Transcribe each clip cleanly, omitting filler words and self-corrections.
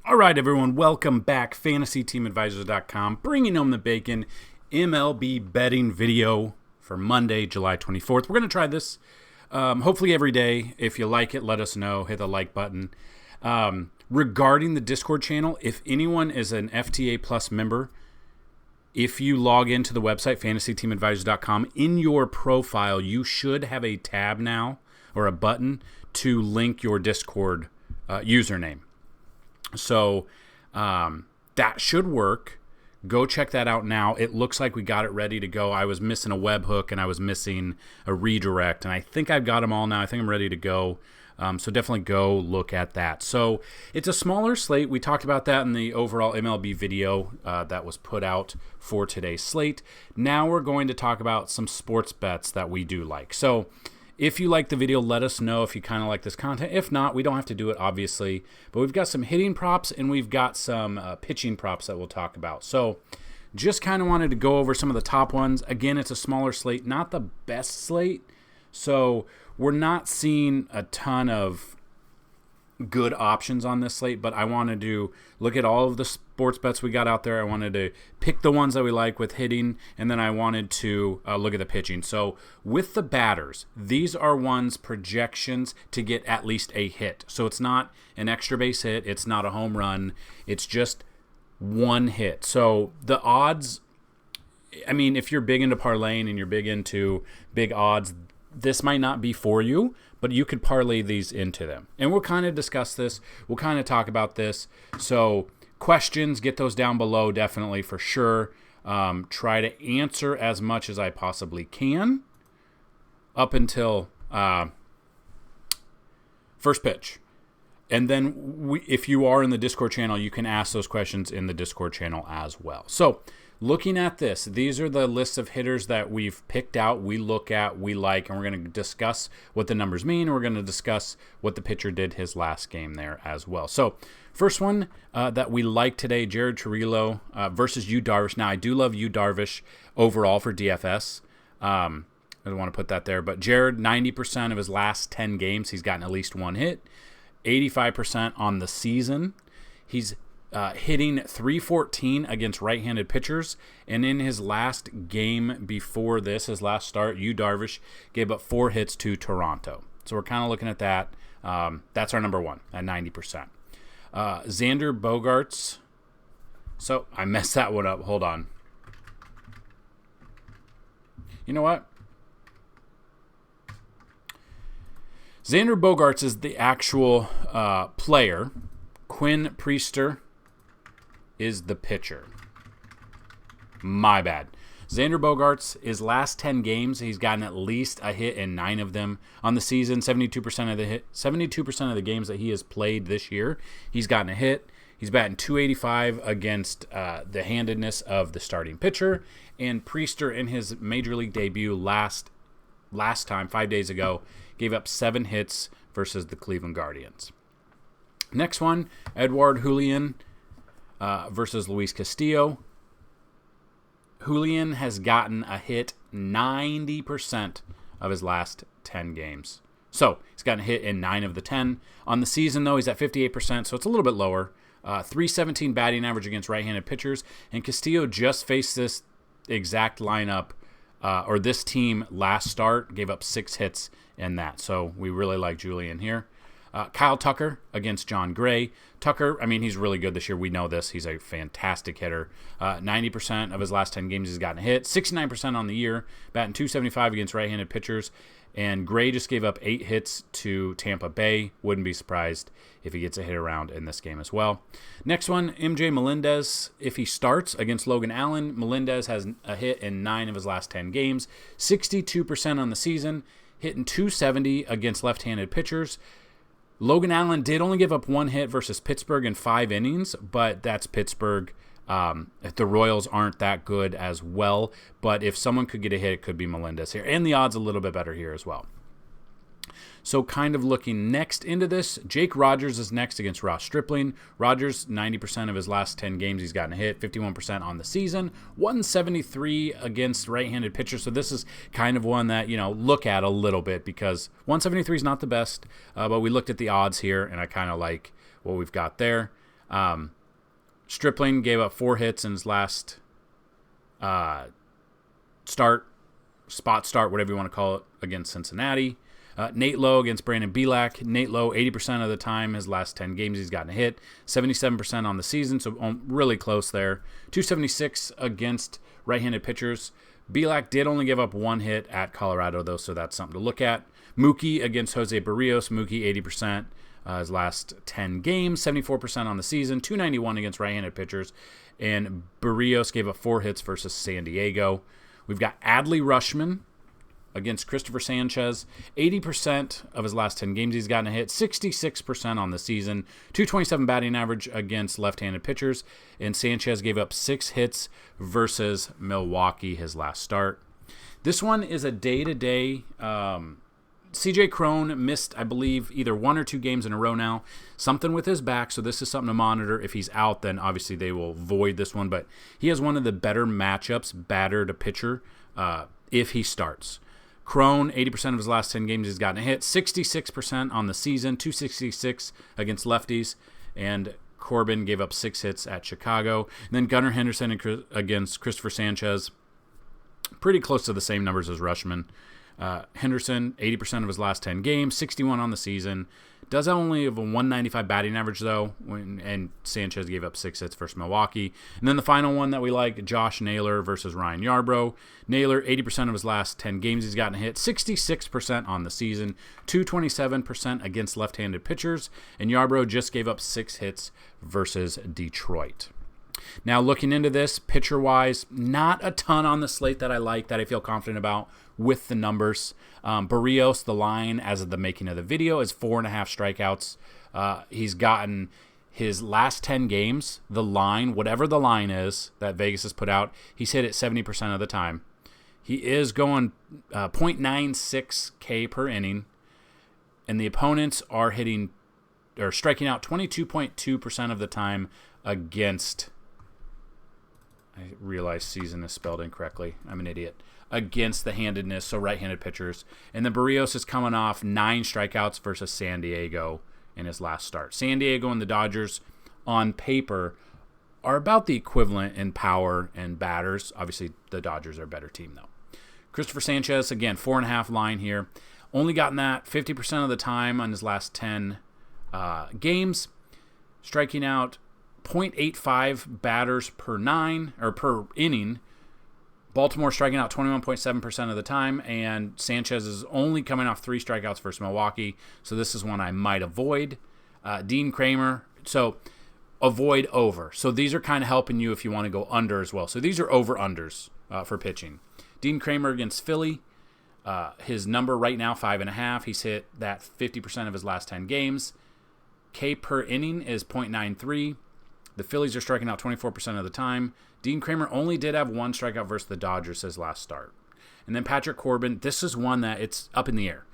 All right, everyone, welcome back. FantasyTeamAdvisors.com, bringing home the bacon. MLB betting video for Monday, July 24th. We're going to try this hopefully every day. If you like it, let us know. Hit the like button. Regarding the Discord channel, if anyone is an FTA Plus member, if you log into the website, FantasyTeamAdvisors.com, in your profile, you should have a tab now or a button to link your Discord username. So that should work. Go check that out now. It looks like we got it ready to go. I was missing a webhook and I was missing a redirect, and I think I've got them all now. I think I'm ready to go. So definitely go look at that. So it's a smaller slate. We talked about that in the overall MLB video that was put out for today's slate. Now we're going to talk about some sports bets that we do like. So if you like the video, let us know if you kind of like this content. If not, we don't have to do it, obviously. But we've got some hitting props and we've got some pitching props that we'll talk about. So just kind of wanted to go over some of the top ones. Again, it's a smaller slate, not the best slate. So we're not seeing a ton of good options on this slate, but I wanted to look at all of the sports bets we got out there. I wanted to pick the ones that we like with hitting, and then I wanted to look at the pitching. So with the batters, these are ones projections to get at least a hit. So it's not an extra base hit. It's not a home run. It's just one hit. So the odds, I mean, if you're big into parlaying and you're big into big odds, this might not be for you, but you could parlay these into them. And we'll kind of discuss this. We'll kind of talk about this. So questions, get those down below, definitely, for sure. Try to answer as much as I possibly can up until first pitch. And then if you are in the Discord channel, you can ask those questions in the Discord channel as well. So looking at this, these are the lists of hitters that we've picked out, we look at, we like, and we're going to discuss what the numbers mean. We're going to discuss what the pitcher did his last game there as well. So first one that we like today, Jared Trujillo versus Yu Darvish. Now, I do love Yu Darvish overall for DFS. I don't want to put that there, but Jared, 90% of his last 10 games, he's gotten at least one hit, 85% on the season. He's hitting .314 against right-handed pitchers, and in his last game before this, his last start, Yu Darvish gave up 4 hits to Toronto. So we're kind of looking at that. That's our number one at 90%. Xander Bogaerts. So I messed that one up. Hold on. You know what? Xander Bogaerts is the actual player. Quinn Priester is the pitcher. My bad. Xander Bogaerts, his last 10 games, he's gotten at least a hit in 9 of them. On the season, 72% of the games that he has played this year, he's gotten a hit. He's batting .285 against the handedness of the starting pitcher. And Priester, in his major league debut last time, 5 days ago, gave up 7 hits versus the Cleveland Guardians. Next one, Edouard Julien versus Luis Castillo. Julien has gotten a hit 90% of his last 10 games. So he's gotten a hit in 9 of the 10. On the season, though, he's at 58%, so it's a little bit lower. .317 batting average against right-handed pitchers. And Castillo just faced this exact lineup, or this team last start, gave up 6 hits in that. So we really like Julien here. Kyle Tucker against John Gray. Tucker, I mean, he's really good this year. We know this. He's a fantastic hitter. 90% of his last 10 games he's gotten a hit. 69% on the year. Batting .275 against right-handed pitchers. And Gray just gave up 8 hits to Tampa Bay. Wouldn't be surprised if he gets a hit around in this game as well. Next one, MJ Melendez. If he starts against Logan Allen, Melendez has a hit in 9 of his last 10 games. 62% on the season. Hitting .270 against left-handed pitchers. Logan Allen did only give up 1 hit versus Pittsburgh in 5 innings, but that's Pittsburgh. The Royals aren't that good as well, but if someone could get a hit, it could be Melendez here. And the odds a little bit better here as well. So kind of looking next into this, Jake Rogers is next against Ross Stripling. Rogers, 90% of his last 10 games he's gotten a hit, 51% on the season, 173 against right-handed pitchers. So this is kind of one that, look at a little bit because 173 is not the best, but we looked at the odds here, and I kind of like what we've got there. Stripling gave up 4 hits in his last spot start, whatever you want to call it, against Cincinnati. Nate Lowe against Brandon Bielak. Nate Lowe, 80% of the time, his last 10 games, he's gotten a hit. 77% on the season, so really close there. 276 against right-handed pitchers. Bielak did only give up 1 hit at Colorado, though, so that's something to look at. Mookie against Jose Barrios. Mookie, 80%. His last 10 games, 74% on the season. 291 against right-handed pitchers. And Barrios gave up 4 hits versus San Diego. We've got Adley Rutschman against Christopher Sanchez. 80% of his last 10 games he's gotten a hit. 66% on the season. 227 batting average against left-handed pitchers. And Sanchez gave up 6 hits versus Milwaukee his last start. This one is a day-to-day. CJ Cron missed, I believe, either 1 or 2 games in a row now. Something with his back, so this is something to monitor. If he's out, then obviously they will void this one. But he has one of the better matchups, batter to pitcher, if he starts. Cron, 80% of his last 10 games he's gotten a hit. 66% on the season, 266 against lefties. And Corbin gave up 6 hits at Chicago. And then Gunnar Henderson against Christopher Sanchez. Pretty close to the same numbers as Rutschman. Henderson, 80% of his last 10 games, 61 on the season. Does only have a 195 batting average, though, and Sanchez gave up 6 hits versus Milwaukee. And then the final one that we like, Josh Naylor versus Ryan Yarbrough. Naylor, 80% of his last 10 games he's gotten a hit, 66% on the season, 227% against left-handed pitchers, and Yarbrough just gave up 6 hits versus Detroit. Now, looking into this, pitcher-wise, not a ton on the slate that I like, that I feel confident about with the numbers. Barrios, the line, as of the making of the video, is 4.5 strikeouts. He's gotten his last 10 games, the line, whatever the line is that Vegas has put out, he's hit it 70% of the time. He is going 0.96 K per inning, and the opponents are striking out 22.2% of the time against. I realize season is spelled incorrectly. I'm an idiot. Against the handedness, so right-handed pitchers. And then Barrios is coming off 9 strikeouts versus San Diego in his last start. San Diego and the Dodgers, on paper, are about the equivalent in power and batters. Obviously, the Dodgers are a better team, though. Christopher Sanchez, again, 4.5 line here. Only gotten that 50% of the time on his last 10 games. Striking out 0.85 batters per inning. Baltimore striking out 21.7% of the time, and Sanchez is only coming off 3 strikeouts versus Milwaukee, so this is one I might avoid. Dean Kramer, so avoid over. So these are kind of helping you if you want to go under as well. So these are over-unders for pitching. Dean Kramer against Philly, his number right now, 5.5. He's hit that 50% of his last 10 games. K per inning is 0.93. The Phillies are striking out 24% of the time. Dean Kramer only did have 1 strikeout versus the Dodgers his last start. And then Patrick Corbin, this is one that it's up in the air.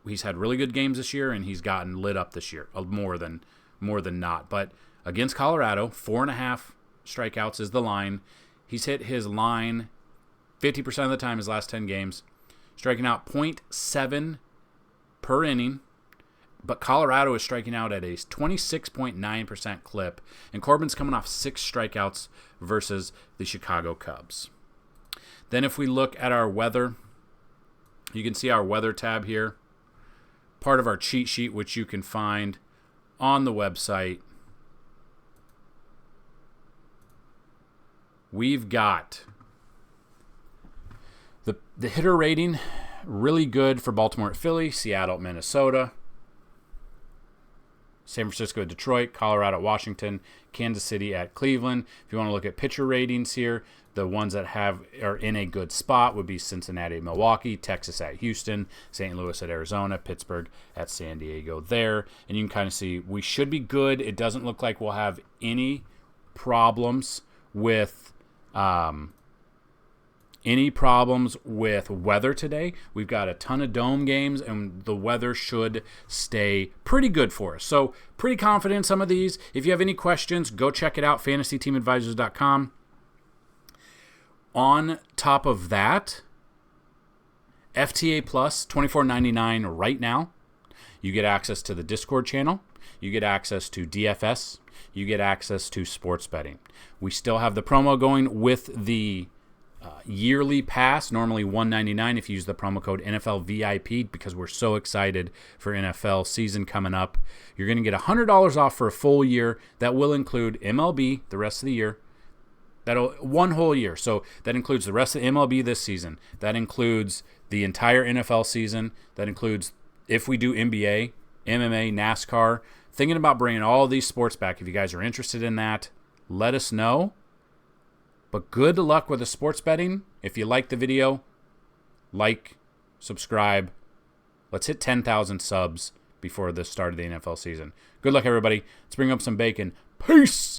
He's had really good games this year, and he's gotten lit up this year, more than not. But against Colorado, 4.5 strikeouts is the line. He's hit his line 50% of the time his last 10 games, striking out 0.7 per inning. But Colorado is striking out at a 26.9% clip, and Corbin's coming off 6 strikeouts versus the Chicago Cubs. Then if we look at our weather, you can see our weather tab here, part of our cheat sheet, which you can find on the website. We've got the hitter rating, really good for Baltimore at Philly, Seattle at Minnesota, San Francisco at Detroit, Colorado at Washington, Kansas City at Cleveland. If you want to look at pitcher ratings here, the ones that are in a good spot would be Cincinnati at Milwaukee, Texas at Houston, St. Louis at Arizona, Pittsburgh at San Diego there. And you can kind of see we should be good. It doesn't look like we'll have any problems with weather today. We've got a ton of dome games, and the weather should stay pretty good for us. So pretty confident in some of these. If you have any questions, go check it out, fantasyteamadvisors.com. On top of that, FTA Plus, $24.99 right now. You get access to the Discord channel. You get access to DFS. you get access to sports betting. We still have the promo going with the yearly pass, normally $199 if you use the promo code NFL VIP, because we're so excited for NFL season coming up. You're going to get $100 off for a full year. That will include MLB the rest of the year. That'll one whole year. So that includes the rest of MLB this season. That includes the entire NFL season. That includes if we do NBA, MMA, NASCAR. Thinking about bringing all these sports back. If you guys are interested in that, let us know. But good luck with the sports betting. If you like the video, like, subscribe. Let's hit 10,000 subs before the start of the NFL season. Good luck, everybody. Let's bring up some bacon. Peace!